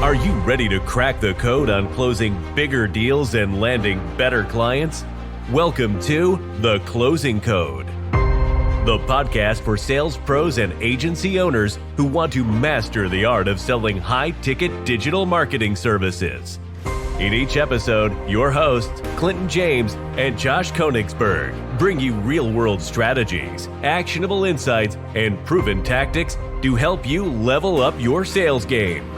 Are you ready to crack the code on closing bigger deals and landing better clients? Welcome to The Closing Code, the podcast for sales pros and agency owners who want to master the art of selling high-ticket digital marketing services. In each episode, your hosts, Clinton James and Josh Konigsberg, bring you real-world strategies, actionable insights, and proven tactics to help you level up your sales game.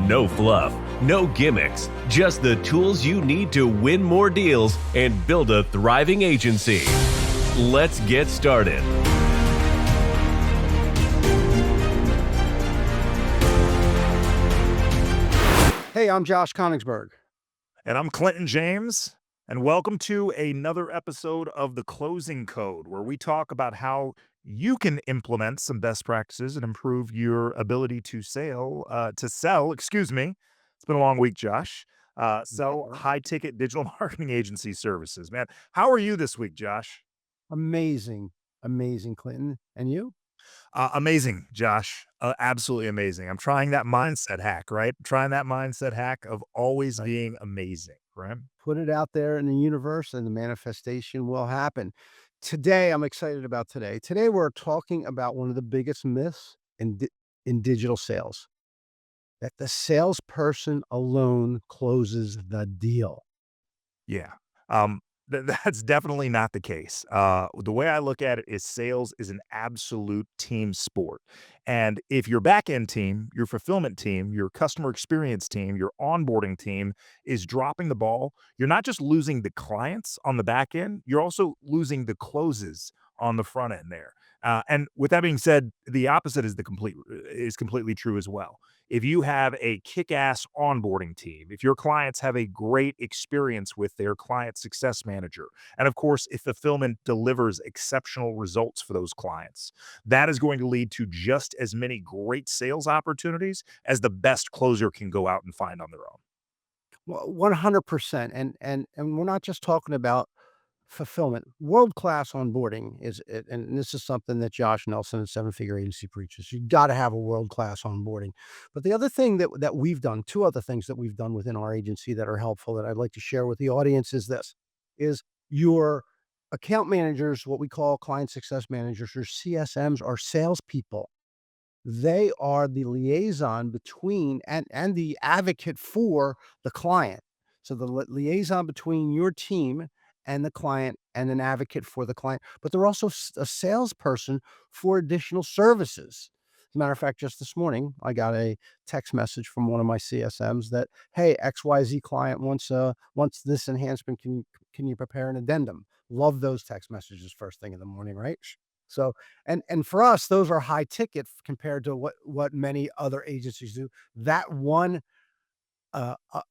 No fluff, no gimmicks, just the tools you need to win more deals and build a thriving agency. Let's get started. Hey, I'm Josh Konigsberg. And I'm Clinton James, and welcome to another episode of The Closing Code, where we talk about how you can implement some best practices and improve your ability to sell. Excuse me. It's been a long week, Josh. Sell high-ticket digital marketing agency services. Man, how are you this week, Josh? Amazing, Clinton. And you? Amazing, Josh. Absolutely amazing. I'm trying that mindset hack, right? Trying that mindset hack of always being amazing, right? Put it out there in the universe and the manifestation will happen. Today, I'm excited about today. Today, we're talking about one of the biggest myths in digital sales, that the salesperson alone closes the deal. Yeah. That's definitely not the case. The way I look at it is sales is an absolute team sport. And if your back end team, your fulfillment team, your customer experience team, your onboarding team is dropping the ball, you're not just losing the clients on the back end, you're also losing the closes on the front end there. And with that being said, the opposite is completely true as well. If you have a kick-ass onboarding team, if your clients have a great experience with their client success manager, and of course, if fulfillment delivers exceptional results for those clients, that is going to lead to just as many great sales opportunities as the best closer can go out and find on their own. Well, 100%. And we're not just talking about fulfillment. World-class onboarding and this is something that Josh Nelson and Seven Figure Agency preaches. You got to have a world-class onboarding. But the other thing that we've done, two other things that we've done within our agency that are helpful that I'd like to share with the audience is this, is your account managers, what we call client success managers or CSMs, are salespeople. They are the liaison between and the advocate for the client. So the liaison between your team and the client and an advocate for the client, but they're also a salesperson for additional services. As a matter of fact, just this morning, I got a text message from one of my CSMs that, hey, XYZ client wants this enhancement. Can you prepare an addendum? Love those text messages first thing in the morning, right? So, and for us, those are high ticket compared to what many other agencies do. That one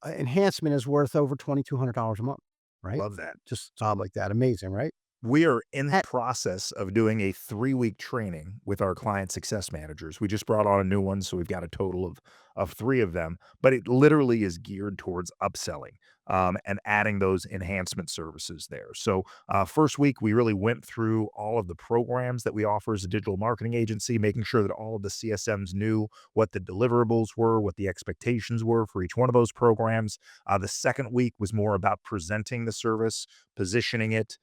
enhancement is worth over $2,200 a month, right? Love that. Just sound like that. Amazing, right? We are in the process of doing a 3-week training with our client success managers. We just brought on a new one, so we've got a total of 3 of them, but it literally is geared towards upselling, and adding those enhancement services there. So, first week, we really went through all of the programs that we offer as a digital marketing agency, making sure that all of the CSMs knew what the deliverables were, what the expectations were for each one of those programs. The second week was more about presenting the service, positioning it,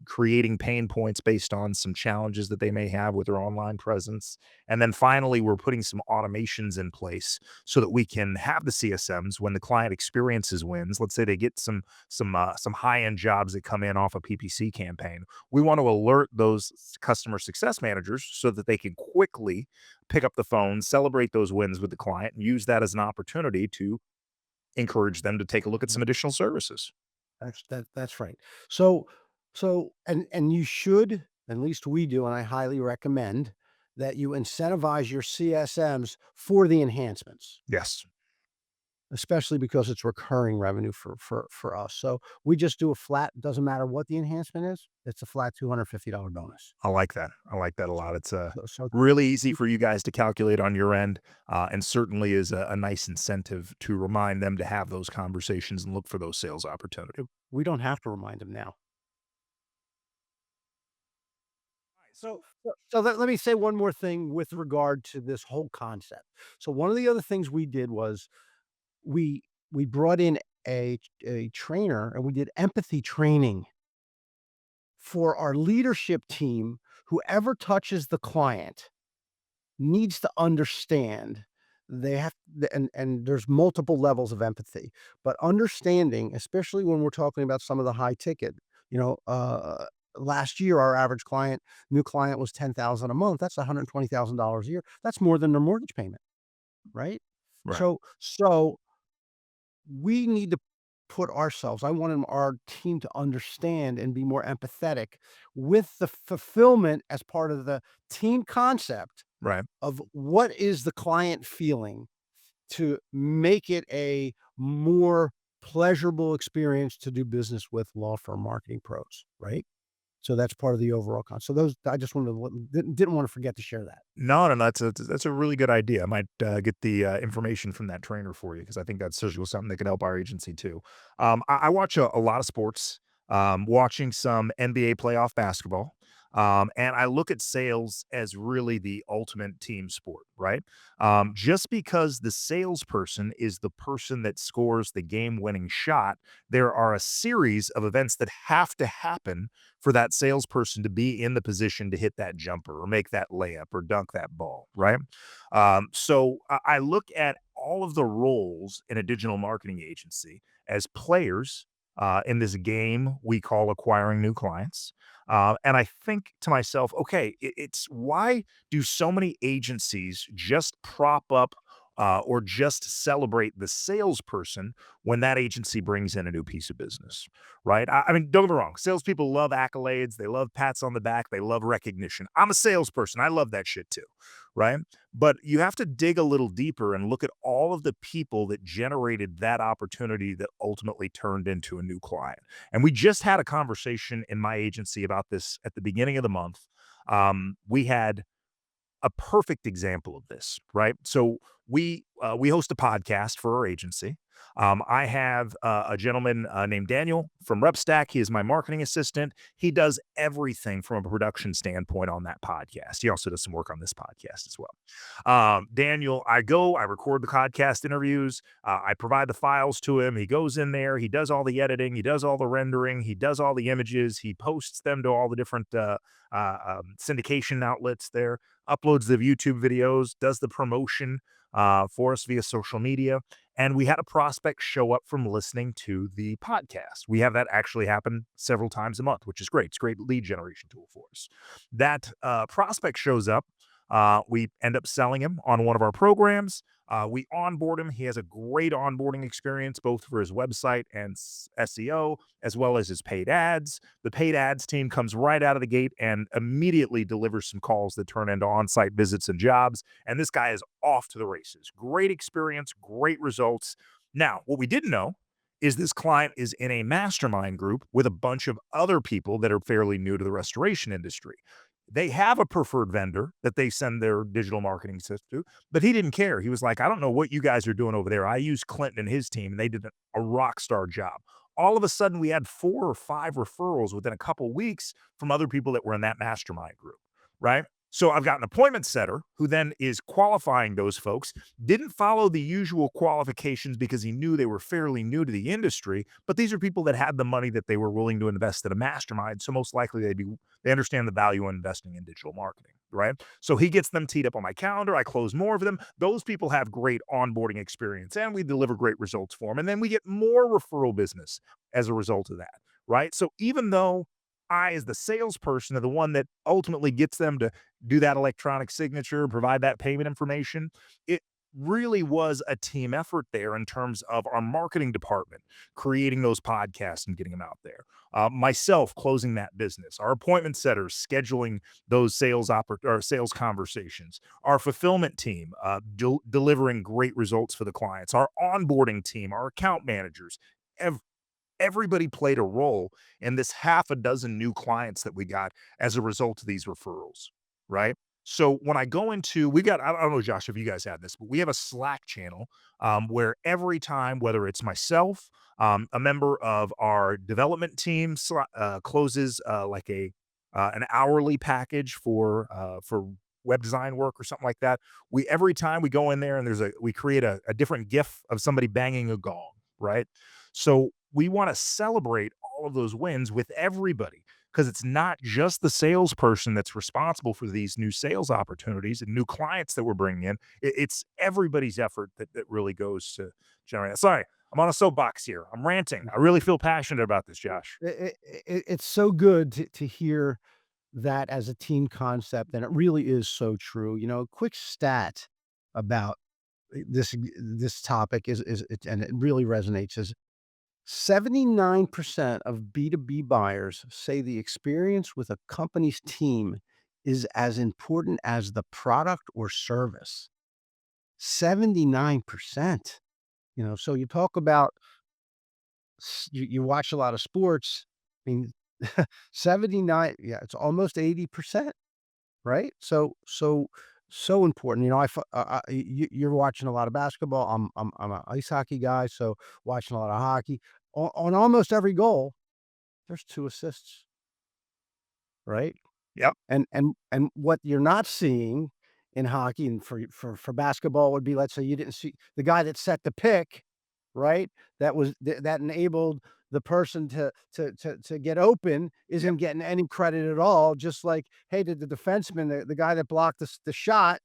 creating pain points based on some challenges that they may have with their online presence. And then finally, we're putting some automations in place so that we can have the CSMs when the client experiences wins. Let's say they get some high-end jobs that come in off a PPC campaign. We want to alert those customer success managers so that they can quickly pick up the phone, celebrate those wins with the client, and use that as an opportunity to encourage them to take a look at some additional services. That's right. So you should, at least we do, and I highly recommend that you incentivize your CSMs for the enhancements, Yes. especially because it's recurring revenue for us. So we just do a flat, doesn't matter what the enhancement is, it's a flat $250 bonus. I like that. I like that a lot. It's So really easy for you guys to calculate on your end, and certainly is a nice incentive to remind them to have those conversations and look for those sales opportunities. we don't have to remind them now. So let me say one more thing with regard to this whole concept. So one of the other things we did was we we brought in a trainer, and we did empathy training for our leadership team. Whoever touches the client needs to understand they have and there's multiple levels of empathy, but understanding, especially when we're talking about some of the high ticket, you know, last year our average new client was 10,000 a month. That's $120,000 a year. That's more than their mortgage payment, right? Right. So we need to put ourselves, I wanted our team to understand and be more empathetic with the fulfillment as part of the team concept Right. of what is the client feeling to make it a more pleasurable experience to do business with law firm marketing pros, right? So that's part of the overall so those I just wanted to didn't want to forget to share that. No, no, that's a really good idea. I might get the information from that trainer for you because I think that's certainly something that could help our agency too. I watch a lot of sports, watching some NBA playoff basketball, and I look at sales as really the ultimate team sport, right? Just because the salesperson is the person that scores the game-winning shot, there are a series of events that have to happen for that salesperson to be in the position to hit that jumper or make that layup or dunk that ball, right? So I look at all of the roles in a digital marketing agency as players in this game we call acquiring new clients. And I think to myself, okay, it's why do so many agencies just prop up or just celebrate the salesperson when that agency brings in a new piece of business, right? I mean, don't get me wrong. Salespeople love accolades. They love pats on the back. They love recognition. I'm a salesperson. I love that shit too, right? But you have to dig a little deeper and look at all of the people that generated that opportunity that ultimately turned into a new client. And we just had a conversation in my agency about this at the beginning of the month. We had a perfect example of this, right? So we host a podcast for our agency. I have a gentleman named Daniel from RepStack. He is my marketing assistant. He does everything from a production standpoint on that podcast. He also does some work on this podcast as well. Daniel, I record the podcast interviews. I provide the files to him. He goes in there. He does all the editing. He does all the rendering. He does all the images. He posts them to all the different syndication outlets there, uploads the YouTube videos, does the promotion for us via social media. And we had a prospect show up from listening to the podcast. We have that actually happen several times a month, which is great. It's a great lead generation tool for us. That prospect shows up. We end up selling him on one of our programs. We onboard him. He has a great onboarding experience, both for his website and SEO, as well as his paid ads. The paid ads team comes right out of the gate and immediately delivers some calls that turn into on-site visits and jobs. And this guy is off to the races. Great experience, great results. Now, what we didn't know is this client is in a mastermind group with a bunch of other people that are fairly new to the restoration industry. They have a preferred vendor that they send their digital marketing system to, but he didn't care. He was like, I don't know what you guys are doing over there. I use Clinton and his team, and they did a rock star job. All of a sudden, we had 4 or 5 referrals within a couple weeks from other people that were in that mastermind group, right? So I've got an appointment setter who then is qualifying those folks, didn't follow the usual qualifications because he knew they were fairly new to the industry, but these are people that had the money that they were willing to invest in a mastermind. So most likely they understand the value in investing in digital marketing, right? So he gets them teed up on my calendar. I close more of them. Those people have great onboarding experience and we deliver great results for them. And then we get more referral business as a result of that, right? So even though I, as the salesperson, are the one that ultimately gets them to do that electronic signature, provide that payment information, it really was a team effort there in terms of our marketing department creating those podcasts and getting them out there. Myself closing that business, our appointment setters scheduling those or sales conversations, our fulfillment team delivering great results for the clients, our onboarding team, our account managers. Everybody played a role in this half a dozen new clients that we got as a result of these referrals, right? So when I go into, I don't know, Josh, if you guys have this, but we have a Slack channel where every time, whether it's myself, a member of our development team closes like an hourly package for web design work or something like that, we every time we go in there and we create a different GIF of somebody banging a gong, right? So we want to celebrate all of those wins with everybody because it's not just the salesperson that's responsible for these new sales opportunities and new clients that we're bringing in. It's everybody's effort that really goes to generate that. Sorry, I'm on a soapbox here. I'm ranting. I really feel passionate about this, Josh. It's so good to hear that as a team concept, and it really is so true. You know, a quick stat about this topic and it really resonates is 79% of B2B buyers say the experience with a company's team is as important as the product or service. 79%. You know, so you talk about you watch a lot of sports. I mean, 79, yeah, it's almost 80%, right? So important. You know, you're watching a lot of basketball. I'm an ice hockey guy, so watching a lot of hockey. On almost every goal, there's 2 assists, right? Yep. And what you're not seeing in hockey and for basketball would be, let's say you didn't see the guy that set the pick, right? That enabled the person to get open Yep. isn't getting any credit at all. Just like, hey, did the defenseman, the guy that blocked the shot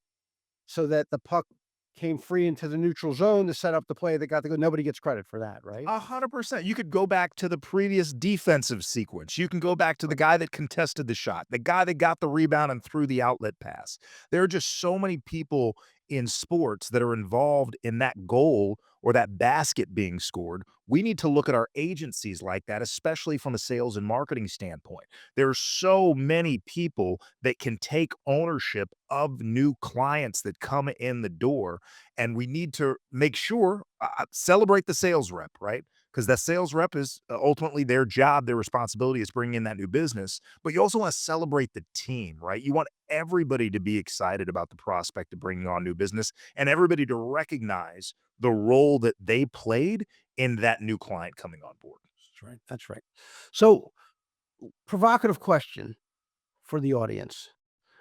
so that the puck came free into the neutral zone to set up the play that got the goal. Nobody gets credit for that, right? 100%. You could go back to the previous defensive sequence. You can go back to the guy that contested the shot, the guy that got the rebound and threw the outlet pass. There are just so many people in sports that are involved in that goal or that basket being scored. We need to look at our agencies like that, especially from a sales and marketing standpoint. There are so many people that can take ownership of new clients that come in the door, and we need to make sure celebrate the sales rep, right? Because that sales rep is ultimately their job, their responsibility is bringing in that new business. But you also want to celebrate the team, right? You want everybody to be excited about the prospect of bringing on new business and everybody to recognize the role that they played in that new client coming on board. That's right. That's right. So, provocative question for the audience,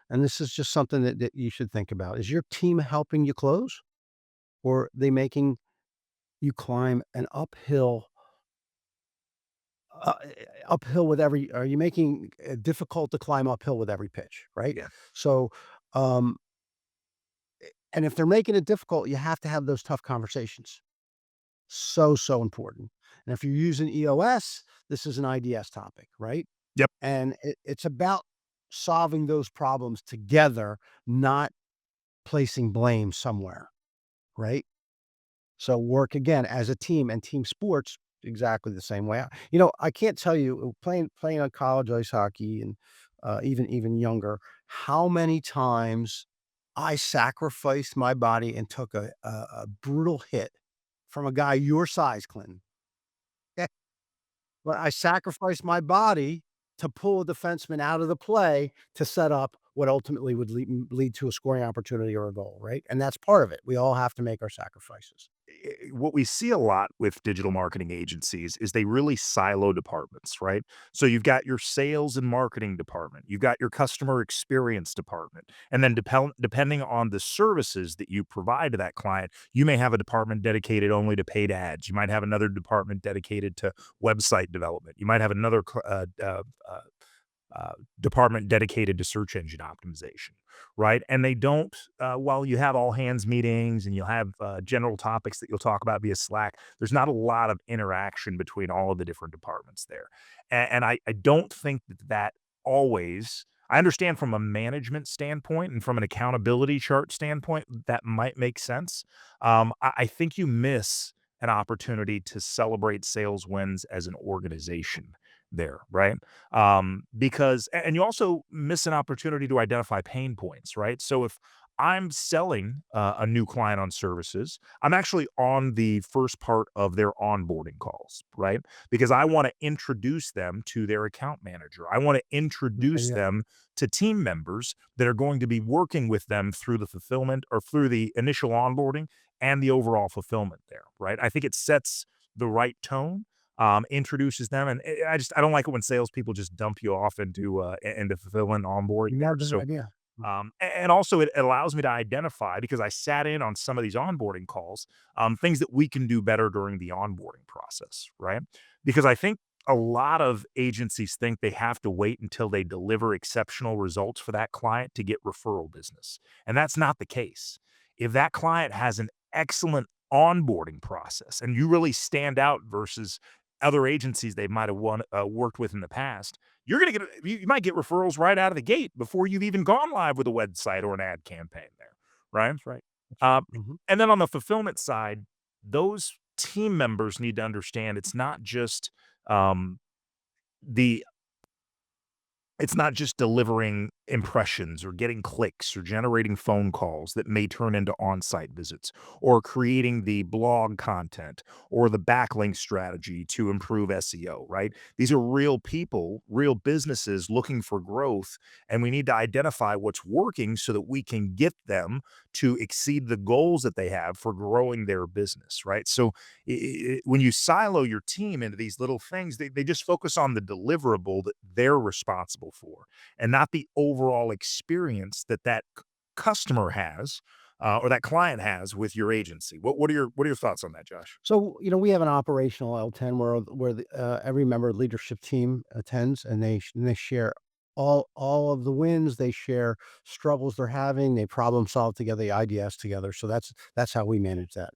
and this is just something that you should think about. Is your team helping you close, or are they making you climb an uh, uphill with every are you making it difficult to climb uphill with every pitch, right? Yeah. So, um, and if they're making it difficult, you have to have those tough conversations. So important. And if you're using EOS, this is an IDS topic, right? Yep. And it's about solving those problems together, not placing blame somewhere, right? So work again as a team and team sports exactly the same way. You know, I can't tell you playing on college ice hockey and even younger, how many times I sacrificed my body and took a brutal hit from a guy your size, Clinton. But I sacrificed my body to pull a defenseman out of the play to set up what ultimately would lead to a scoring opportunity or a goal, right? And that's part of it. We all have to make our sacrifices. What we see a lot with digital marketing agencies is they really silo departments, right? So you've got your sales and marketing department, you've got your customer experience department, and then depending on the services that you provide to that client, you may have a department dedicated only to paid ads. You might have another department dedicated to website development. You might have another department dedicated to search engine optimization, right? And they don't, while you have all hands meetings and you'll have general topics that you'll talk about via Slack, there's not a lot of interaction between all of the different departments there. And I don't think that always, I understand from a management standpoint and from an accountability chart standpoint, that might make sense. I think you miss an opportunity to celebrate sales wins as an organization there, right? Because and you also miss an opportunity to identify pain points, right? So if I'm selling a new client on services, I'm actually on the first part of their onboarding calls, right? Because I want to introduce them to their account manager. I want to introduce Yeah. them to team members that are going to be working with them through the fulfillment or through the initial onboarding and the overall fulfillment there, right? I think it sets the right tone, introduces them, and I don't like it when salespeople just dump you off into fulfillment onboarding there. Love that So idea. And also it allows me to identify, because I sat in on some of these onboarding calls, things that we can do better during the onboarding process, right? Because I think a lot of agencies think they have to wait until they deliver exceptional results for that client to get referral business. And that's not the case. If that client has an excellent onboarding process and you really stand out versus other agencies they might have worked with in the past, you're going to get, you might get referrals right out of the gate before you've even gone live with a website or an ad campaign there, right? That's right. That's Uh, right. Mhm. and then on the fulfillment side, those team members need to understand um, the it's not just delivering impressions or getting clicks or generating phone calls that may turn into on-site visits, or creating the blog content or the backlink strategy to improve SEO, right? These are real people, real businesses looking for growth, and we need to identify what's working so that we can get them to exceed the goals that they have for growing their business, right? So when you silo your team into these little things, they just focus on the deliverable that they're responsible for, and not the overall experience that customer has, or that client has with your agency. What are your thoughts on that, Josh? So, we have an operational L10 where every member of the leadership team attends, and they share all of the wins. They share struggles they're having. They problem solve together, they IDS together. So that's how we manage that.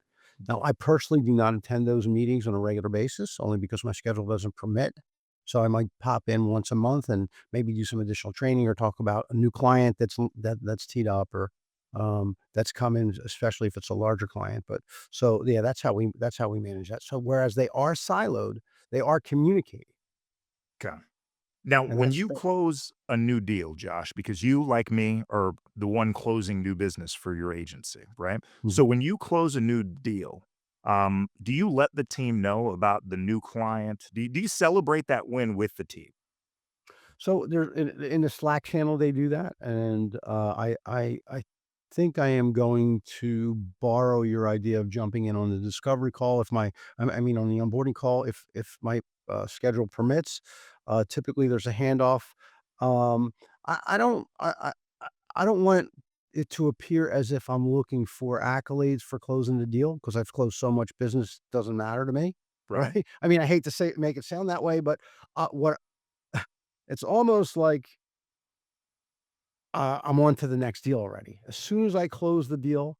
Now, I personally do not attend those meetings on a regular basis, only because my schedule doesn't permit. So I might pop in once a month and maybe do some additional training or talk about a new client that's teed up, or that's coming, especially if it's a larger client. But so, yeah, that's how we manage that. So whereas they are siloed, they are communicating, Okay. Now, and when that's you close a new deal, Josh, because you, like me, are the one closing new business for your agency, right? Mhm. So when you close a new deal, do you let the team know about the new client? Do you celebrate that win with the team? So there in the Slack channel, they do that, and I think I am going to borrow your idea of jumping in on the discovery call if I mean on the onboarding call if my schedule permits. Typically, there's a handoff. I don't want it to appear as if I'm looking for accolades for closing the deal, because I've closed so much business, doesn't matter to me, Right. right? I mean, I hate to say make it sound that way, but what it's almost like, I'm on to the next deal already. As soon as I close the deal,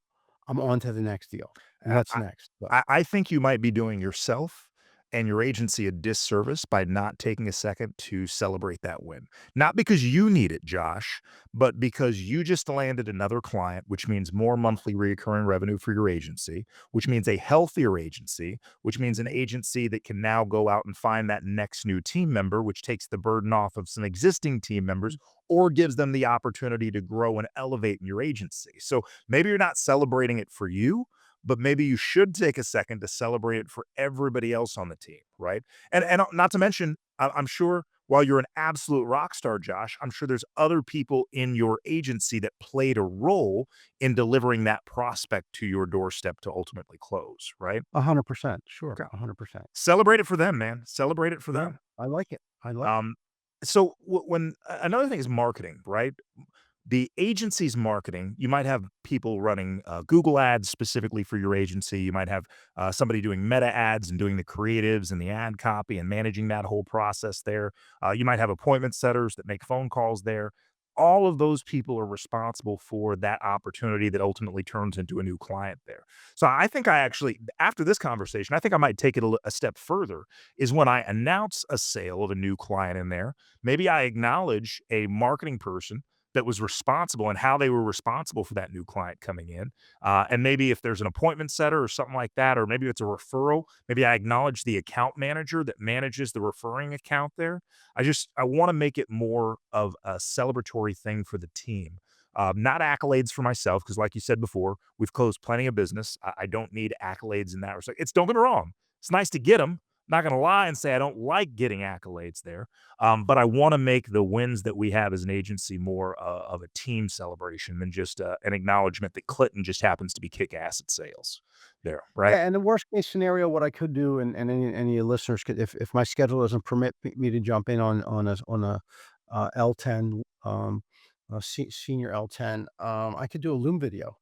I'm on to the next deal. What's I next? But I think you might be doing yourself and your agency a disservice by not taking a second to celebrate that win. Not because you need it, Josh, but because you just landed another client, which means more monthly recurring revenue for your agency, which means a healthier agency, which means an agency that can now go out and find that next new team member, which takes the burden off of some existing team members or gives them the opportunity to grow and elevate in your agency. So maybe you're not celebrating it for you, but maybe you should take a second to celebrate it for everybody else on the team, right? And not to mention, I'm sure while you're an absolute rock star, Josh, I'm sure there's other people in your agency that played a role in delivering that prospect to your doorstep to ultimately close, right? 100%, sure, Okay. 100%. Celebrate it for them, man. Celebrate it for Yeah, them. I like it. I like Um, so when another thing is marketing, right? The agency's marketing, you might have people running Google ads specifically for your agency. You might have somebody doing meta ads and doing the creatives and the ad copy and managing that whole process there. You might have appointment setters that make phone calls there. All of those people are responsible for that opportunity that ultimately turns into a new client there. So I think I actually, after this conversation, I think I might take it a step further, is when I announce a sale of a new client in there, maybe I acknowledge a marketing person that was responsible and how they were responsible for that new client coming in. And maybe if there's an appointment setter or something like that, or maybe it's a referral, maybe I acknowledge the account manager that manages the referring account there. I want to make it more of a celebratory thing for the team. Not accolades for myself, because like you said before, we've closed plenty of business. I don't need accolades in that respect. It's Don't get me wrong. It's nice to get them. Not going to lie and say I don't like getting accolades there. But I want to make the wins that we have as an agency more of a team celebration than just an acknowledgement that Clinton just happens to be kick ass at sales there, right? Yeah, and the worst case scenario, what I could do, and any listeners could, if my schedule doesn't permit me to jump in on a L10, senior L10, I could do a Loom video.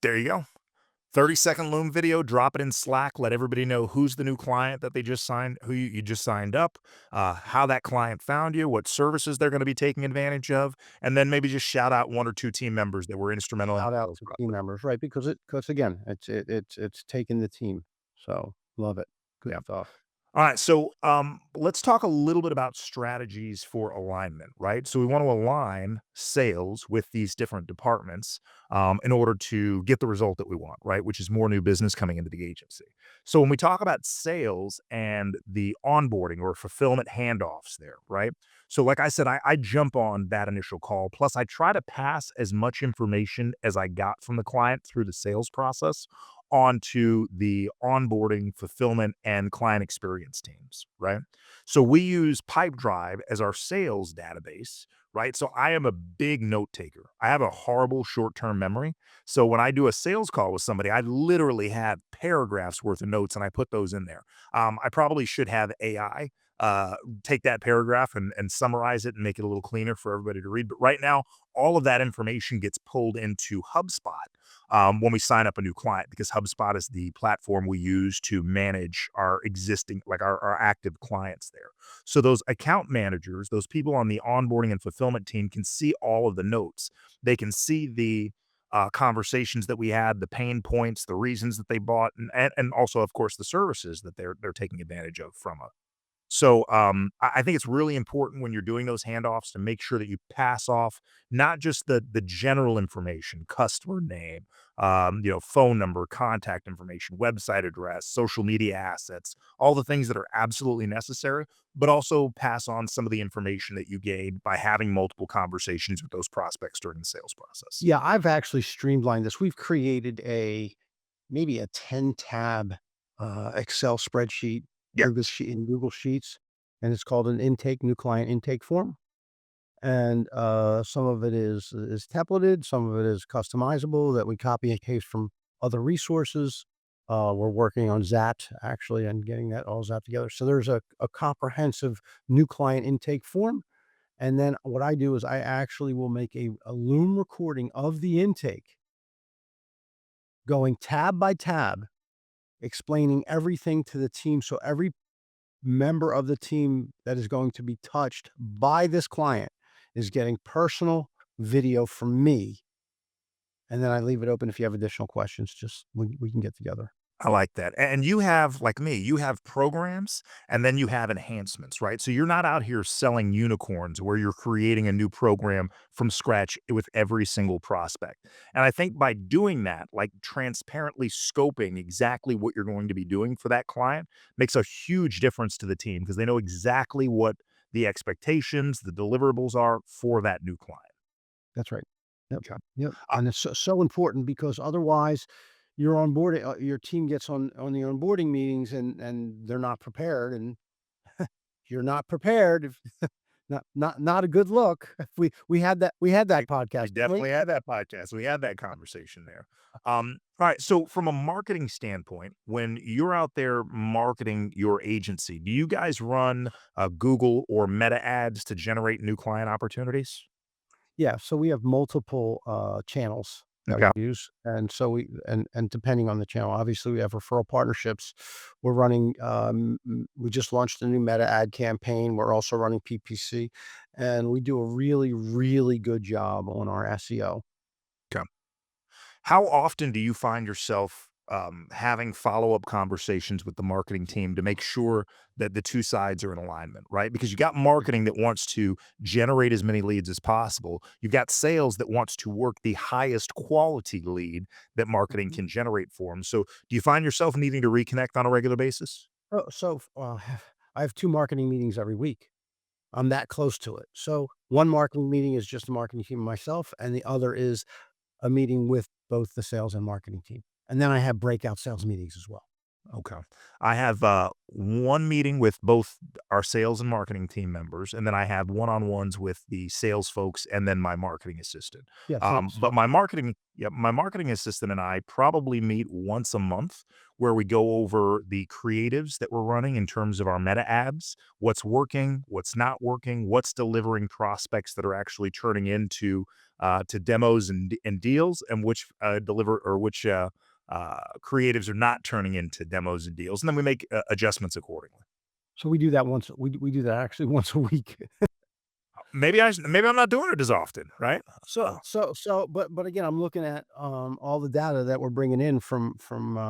There you go. 30-second Loom video, drop it in Slack, let everybody know who's the new client that they just signed, who you just signed up, how that client found you, what services they're going to be taking advantage of, and then maybe just shout out one or two team members that were instrumental in Shout the out sales to team process. members, right? Because again, it's taking the team. So love it. Good Yeah. stuff. All right, so let's talk a little bit about strategies for alignment, right? So we want to align sales with these different departments in order to get the result that we want, right? Which is more new business coming into the agency. So when we talk about sales and the onboarding or fulfillment handoffs there, right? So like I said, I jump on that initial call. Plus, I try to pass as much information as I got from the client through the sales process onto the onboarding, fulfillment, and client experience teams, right? So we use Pipedrive as our sales database, right? So I am a big note taker. I have a horrible short-term memory. So when I do a sales call with somebody, I literally have paragraphs worth of notes and I put those in there. I probably should have AI take that paragraph and summarize it and make it a little cleaner for everybody to read. But right now, all of that information gets pulled into HubSpot when we sign up a new client because HubSpot is the platform we use to manage our existing, like our active clients there. So those account managers, those people on the onboarding and fulfillment team can see all of the notes. They can see the conversations that we had, the pain points, the reasons that they bought, and also, of course, the services that they're taking advantage of from us. So, I think it's really important when you're doing those handoffs to make sure that you pass off not just the general information, customer name, phone number, contact information, website address, social media assets, all the things that are absolutely necessary, but also pass on some of the information that you gained by having multiple conversations with those prospects during the sales process. Yeah, I've actually streamlined this. We've created maybe a 10 tab Excel spreadsheet, Yeah. In Google Sheets, and it's called an intake new client intake form. And some of it is templated, some of it is customizable that we copy and paste from other resources. We're working on Zat actually and getting that all Zat together. So there's a comprehensive new client intake form. And then what I do is I actually will make a Loom recording of the intake, going tab by tab, explaining everything to the team. So every member of the team that is going to be touched by this client is getting personal video from me. And then I leave it open if you have additional questions, just we can get together. I like that. And you have, like me, you have programs and then you have enhancements, right? So you're not out here selling unicorns where you're creating a new program from scratch with every single prospect. And I think by doing that, like transparently scoping exactly what you're going to be doing for that client makes a huge difference to the team because they know exactly what the expectations, the deliverables are for that new client. That's right. Yep. Okay. Yep. And it's so important because otherwise you're onboarding, your team gets on the onboarding meetings and they're not prepared. And you're not prepared. If, not a good look. We had that We podcast, didn't we? definitely had that podcast. We had that conversation there. All right. So, from a marketing standpoint, when you're out there marketing your agency, do you guys run Google or Meta ads to generate new client opportunities? Yeah, so we have multiple, channels that we Okay. use, and so and depending on the channel, obviously, we have referral partnerships. We're running, we just launched a new Meta ad campaign. We're also running PPC, and we do a really, really good job on our SEO. Okay. How often do you find yourself having follow up conversations with the marketing team to make sure that the two sides are in alignment, right? Because you got marketing that wants to generate as many leads as possible. You've got sales that wants to work the highest quality lead that marketing Mhm. can generate for them. So, do you find yourself needing to reconnect on a regular basis? I have 2 marketing meetings every week. I'm that close to it. So, one marketing meeting is just the marketing team and myself, and the other is a meeting with both the sales and marketing team. And then I have breakout sales meetings as well. Okay. I have one meeting with both our sales and marketing team members, and then I have one-on-ones with the sales folks and then my marketing assistant. Yeah, But my marketing assistant and I probably meet once a month where we go over the creatives that we're running in terms of our meta ads, what's working, what's not working, what's delivering prospects that are actually turning into to demos and deals, and which deliver or which creatives are not turning into demos and deals, and then we make adjustments accordingly. So we do that we do that actually once a week. Maybe I'm not doing it as often, right? But again, I'm looking at, all the data that we're bringing in from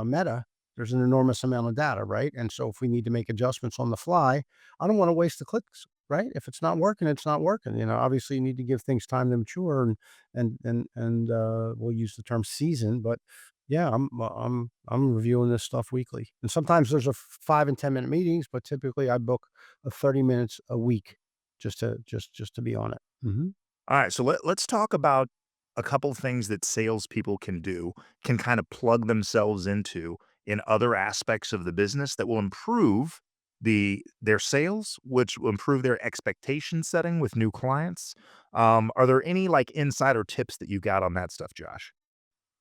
Meta. There's an enormous amount of data, right? And so if we need to make adjustments on the fly, I don't wanna waste the clicks, right? If it's not working, it's not working, obviously, you need to give things time to mature we'll use the term season, but yeah, I'm reviewing this stuff weekly. And sometimes there's a 5 and 10-minute meetings, but typically I book, 30 minutes a week just to be on it. Mhm. All right, so let's talk about a couple things that salespeople can do, can kind of plug themselves into in other aspects of the business that will improve their sales, which will improve their expectation setting with new clients. Are there any like insider tips that you got on that stuff, Josh?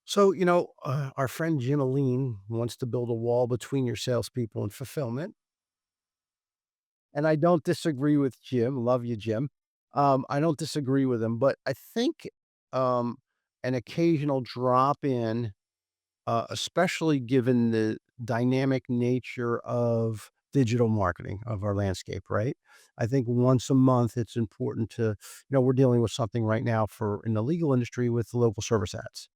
So, our friend Jim Aline wants to build a wall between your salespeople and fulfillment. And I don't disagree with Jim. Love you, Jim. I don't disagree with him, but I think um, an occasional drop in, especially given the dynamic nature of digital marketing of our landscape, right? I think once a month it's important to, we're dealing with something right now for in the legal industry with local service ads.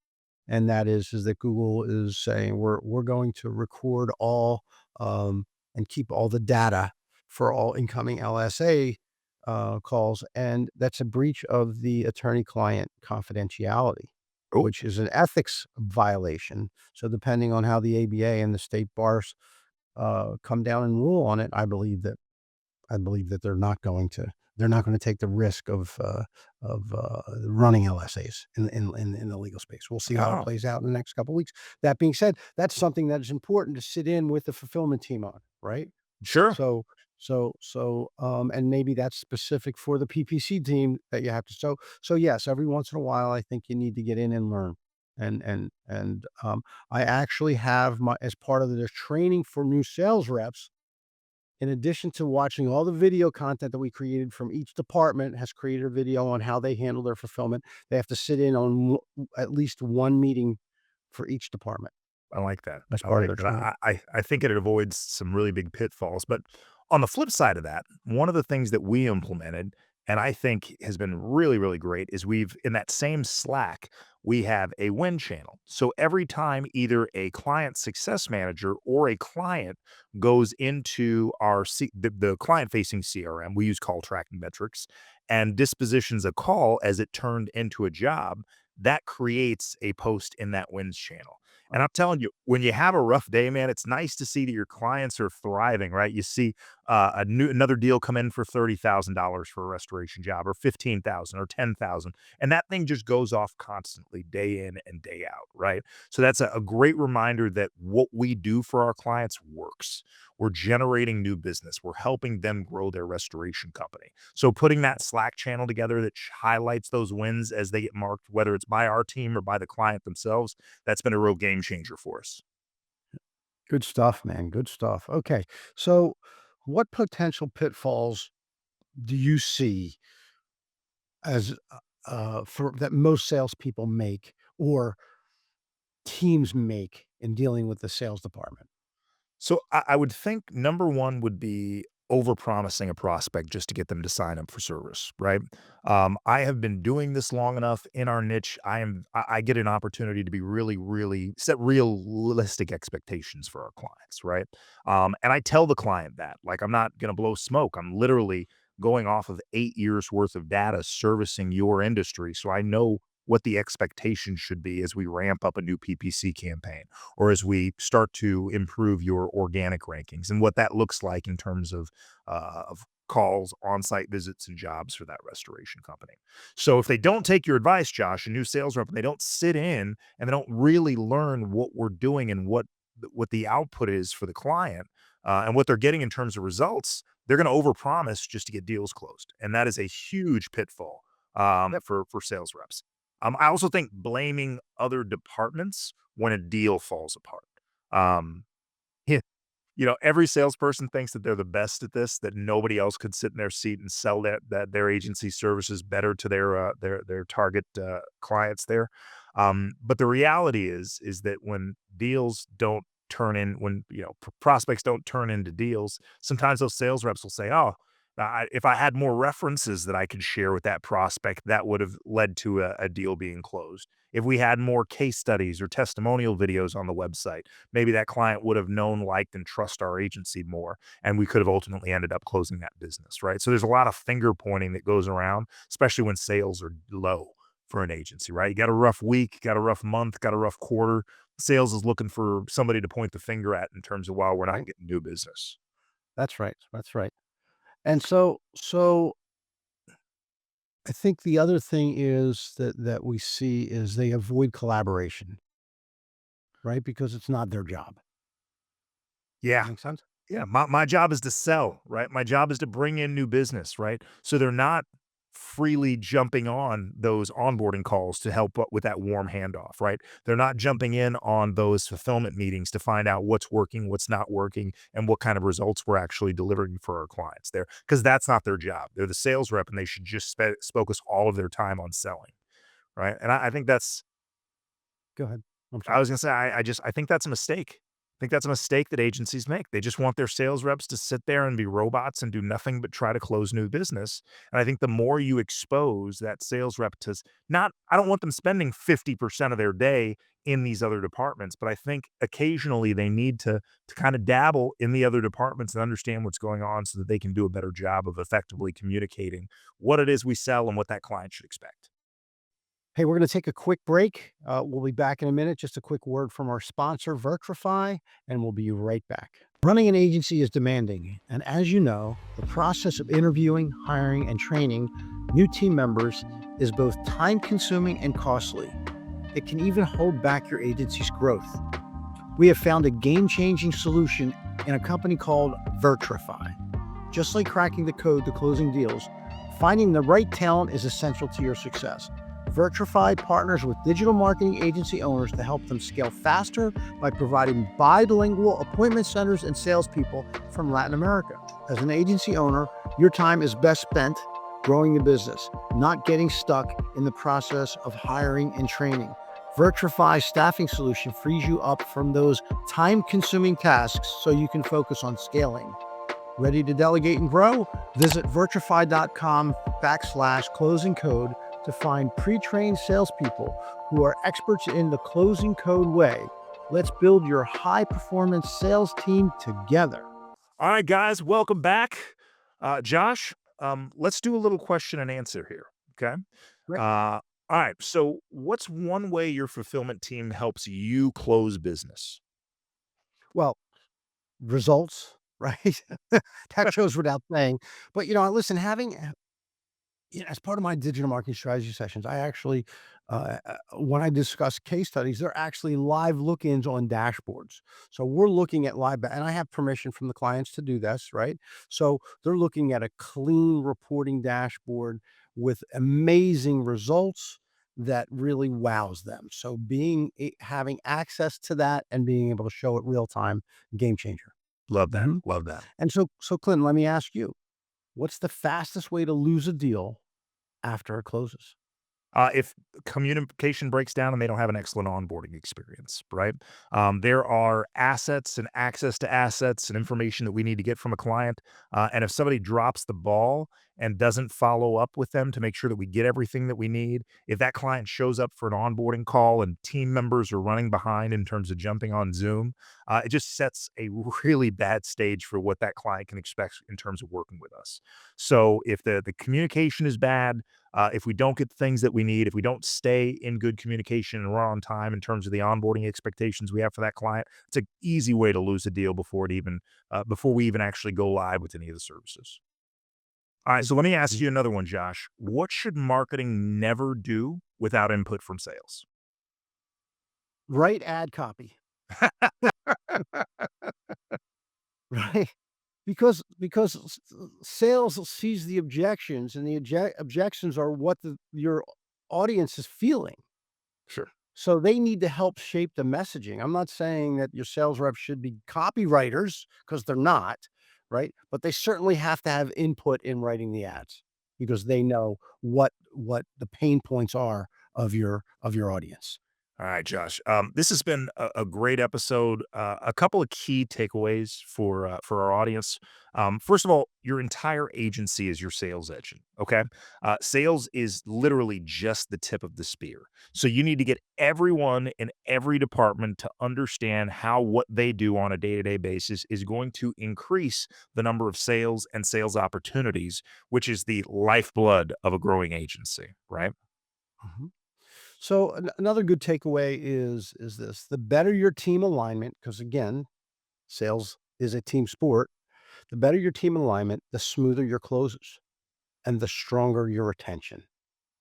And that is that Google is saying we're going to record all and keep all the data for all incoming LSA calls, and that's a breach of the attorney-client confidentiality, Oh, which is an ethics violation. So depending on how the ABA and the state bars come down and rule on it, I believe that they're not gonna take the risk of running LSAs in the legal space. We'll see how it oh, plays out in the next couple weeks. That being said, that's something that is important to sit in with the fulfillment team on, right? sure. And maybe that's specific for the PPC team that you have to yes, every once in a while, I think you need to get in and learn. I actually have my as part of the training for new sales reps, in addition to watching all the video content that we created from each department has created a video on how they handle their fulfillment. They have to sit in on at least one meeting for each department I like that. as I part of like their that. training. I think it avoids some really big pitfalls. But on the flip side of that, one of the things that we implemented, and I think has been really, really great, is we've in that same Slack, we have a win channel. So every time either a client success manager or a client goes into the client facing CRM, we use call tracking metrics, and dispositions a call as it turned into a job, that creates a post in that wins channel. And I'm telling you, when you have a rough day, man, it's nice to see that your clients are thriving, right? You see another deal come in for $30,000 for a restoration job, or 15,000, or 10,000, and that thing just goes off constantly, day in and day out, right? So that's a great reminder that what we do for our clients works. We're generating new business. We're helping them grow their restoration company. So putting that Slack channel together that highlights those wins as they get marked, whether it's by our team or by the client themselves, that's been a real game changer for us. Good stuff, man. Good stuff. Okay. So, what potential pitfalls do you see as for that most salespeople make or teams make in dealing with the sales department? So I would think number one would be overpromising a prospect just to get them to sign up for service, right? I have been doing this long enough in our niche. I get an opportunity to be really, really set realistic expectations for our clients, right? And I tell the client that, like, I'm not going to blow smoke. I'm literally going off of 8 years worth of data servicing your industry, so I know what the expectation should be as we ramp up a new PPC campaign or as we start to improve your organic rankings and what that looks like in terms of calls, on-site visits, and jobs for that restoration company. So if they don't take your advice, Josh, a new sales rep, and they don't sit in and they don't really learn what we're doing and what what the output is for the client, and what they're getting in terms of results, they're going to overpromise just to get deals closed, and that is a huge pitfall Yep. for sales reps. I also think blaming other departments when a deal falls apart. Um, every salesperson thinks that they're the best at this, that nobody else could sit in their seat and sell that their agency services better to their target clients there. But the reality is that when deals don't turn in, when prospects don't turn into deals, sometimes those sales reps will say, "Oh, if I had more references that I could share with that prospect, that would have led to a deal being closed. If we had more case studies or testimonial videos on the website, maybe that client would have known, liked, and trust our agency more, and we could have ultimately ended up closing that business," right? So there's a lot of finger pointing that goes around, especially when sales are low for an agency, right? You got a rough week, got a rough month, got a rough quarter. Sales is looking for somebody to point the finger at in terms of, "Well, we're not Right. getting new business." That's right. That's right. And so I think the other thing is that we see is they avoid collaboration, right? Because it's not their job. Yeah. Make sense? Yeah, my job is to sell, right? My job is to bring in new business, right? So they're not freely jumping on those onboarding calls to help with that warm handoff, right? They're not jumping in on those fulfillment meetings to find out what's working, what's not working, and what kind of results we're actually delivering for our clients there, because that's not their job. They're the sales rep, and they should just focus all of their time on selling, right? And I think that's Go ahead. I'm I sorry. was gonna say, I think that's a mistake. I think that's a mistake that agencies make. They just want their sales reps to sit there and be robots and do nothing but try to close new business. And I think the more you expose that sales rep to not, I don't want them spending 50% of their day in these other departments, but I think occasionally they need to kind of dabble in the other departments and understand what's going on so that they can do a better job of effectively communicating what it is we sell and what that client should expect. Hey, we're going to take a quick break. We'll be back in a minute. Just a quick word from our sponsor, Virtrify, and we'll be right back. Running an agency is demanding. And as you know, the process of interviewing, hiring, and training new team members is both time consuming and costly. It can even hold back your agency's growth. We have found a game changing solution in a company called Virtrify. Just like cracking the code to closing deals, finding the right talent is essential to your success. Virtrify partners with digital marketing agency owners to help them scale faster by providing bilingual appointment centers and salespeople from Latin America. As an agency owner, your time is best spent growing the business, not getting stuck in the process of hiring and training. Virtrify's staffing solution frees you up from those time-consuming tasks so you can focus on scaling. Ready to delegate and grow? Visit virtrify.com/closing code to find pre-trained salespeople who are experts in the closing code way. Let's build your high-performance sales team together. All right, guys, welcome back. Josh, let's do a little question and answer here. Okay. Right. All right. So, what's one way your fulfillment team helps you close business? Well, results, right? That goes without saying. But listen, as part of my digital marketing strategy sessions, I actually, when I discuss case studies, they're actually live look-ins on dashboards. So we're looking at and I have permission from the clients to do this, right? So they're looking at a clean reporting dashboard with amazing results that really wows them. So having access to that and being able to show it real time, game changer. Love that. Mhm. Love that. And so Clinton, let me ask you, what's the fastest way to lose a deal after it closes? If communication breaks down and they don't have an excellent onboarding experience, right? There are assets and access to assets and information that we need to get from a client. And if somebody drops the ball and doesn't follow up with them to make sure that we get everything that we need, if that client shows up for an onboarding call and team members are running behind in terms of jumping on Zoom, it just sets a really bad stage for what that client can expect in terms of working with us. So if the communication is bad, if we don't get the things that we need, if we don't stay in good communication and run on time in terms of the onboarding expectations we have for that client, it's an easy way to lose a deal before we even actually go live with any of the services. All right, so let me ask Mhm. you another one, Josh. What should marketing never do without input from sales? Write ad copy. because sales sees the objections, and the objections are what your audience is feeling. Sure. So they need to help shape the messaging. I'm not saying that your sales reps should be copywriters, because they're not, right? But they certainly have to have input in writing the ads, because they know what the pain points are of your audience. All right, Josh. This has been a great episode. A couple of key takeaways for our audience. First of all, your entire agency is your sales engine. Okay, sales is literally just the tip of the spear. So you need to get everyone in every department to understand how what they do on a day-to-day basis is going to increase the number of sales and sales opportunities, which is the lifeblood of a growing agency. Right. Mhm. So another good takeaway is this: the better your team alignment, because again, sales is a team sport. The better your team alignment, the smoother your closes, and the stronger your retention.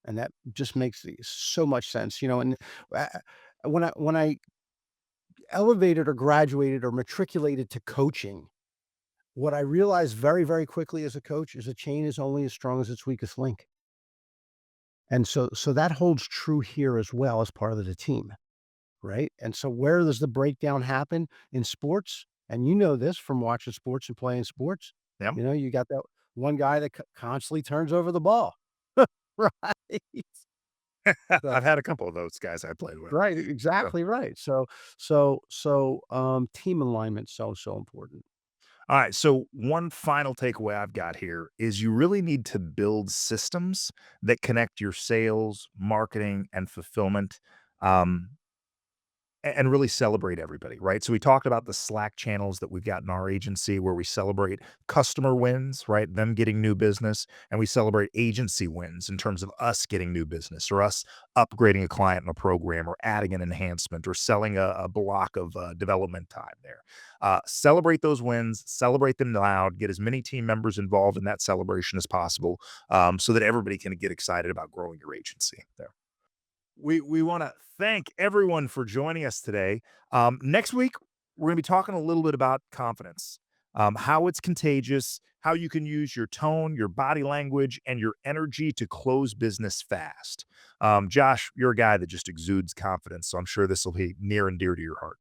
And that just makes so much sense. And uh, when I elevated or graduated or matriculated to coaching, what I realized very, very quickly as a coach is a chain is only as strong as its weakest link. And so that holds true here as well as part of the team, right? And so where does the breakdown happen in sports? And you know this from watching sports and playing sports. Yeah. You got that one guy that constantly turns over the ball, right? So, I've had a couple of those guys I played with. right, So, exactly right. So team alignment so important. all right. So, one final takeaway I've got here is you really need to build systems that connect your sales, marketing, and fulfillment. Um, and really celebrate everybody, right? So we talked about the Slack channels that we've got in our agency where we celebrate customer wins, right? Them getting new business, and we celebrate agency wins in terms of us getting new business or us upgrading a client in a program or adding an enhancement or selling a block of development time there. Celebrate those wins, celebrate them loud, get as many team members involved in that celebration as possible, so that everybody can get excited about growing your agency there. We want to thank everyone for joining us today. Next week, we're going to be talking a little bit about confidence, how it's contagious, how you can use your tone, your body language, and your energy to close business fast. Josh, you're a guy that just exudes confidence, so I'm sure this will be near and dear to your heart.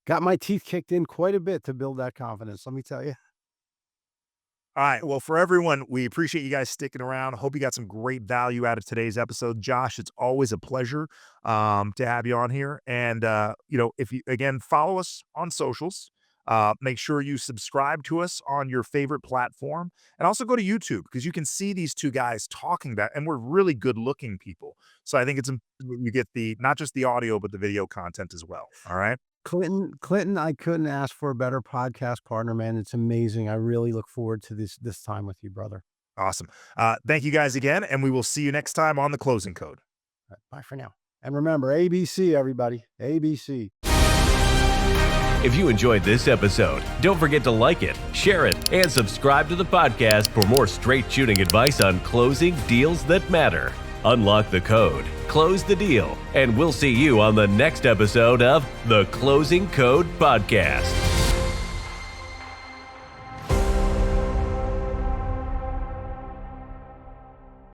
Got my teeth kicked in quite a bit to build that confidence, let me tell you. All right. Well, for everyone, we appreciate you guys sticking around. Hope you got some great value out of today's episode. Josh, it's always a pleasure to have you on here. And, if you, again, follow us on socials, make sure you subscribe to us on your favorite platform and also go to YouTube because you can see these two guys talking about, and we're really good looking people. So I think you get not just the audio, but the video content as well. All right. Clinton, I couldn't ask for a better podcast partner, man. It's amazing. I really look forward to this time with you, brother. Awesome. Thank you guys again. And we will see you next time on The Closing Code. All right, bye for now. And remember, ABC, everybody, ABC. If you enjoyed this episode, don't forget to like it, share it, and subscribe to the podcast for more straight shooting advice on closing deals that matter. Unlock the code, close the deal, and we'll see you on the next episode of the Closing Code Podcast.